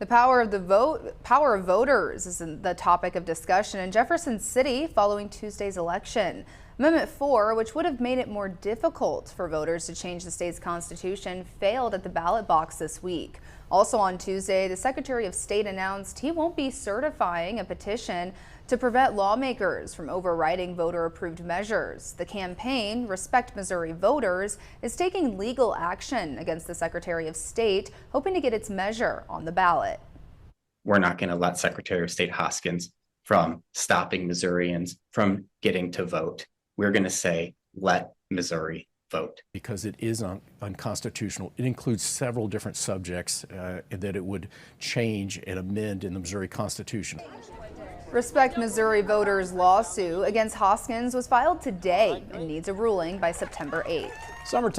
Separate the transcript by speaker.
Speaker 1: The power of voters is the topic of discussion in Jefferson City following Tuesday's election. Amendment 4, which would have made it more difficult for voters to change the state's constitution, failed at the ballot box this week. Also on Tuesday, the Secretary of State announced he won't be certifying a petition to prevent lawmakers from overriding voter-approved measures. The campaign, Respect Missouri Voters, is taking legal action against the Secretary of State, hoping to get its measure on the ballot.
Speaker 2: We're not going to let Secretary of State Hoskins from stopping Missourians from getting to vote. We're going to say, let Missouri vote.
Speaker 3: Because it is unconstitutional. It includes several different subjects that it would change and amend in the Missouri Constitution.
Speaker 1: Respect Missouri Voters' lawsuit against Hoskins was filed today and needs a ruling by September 8th.
Speaker 4: Summertime.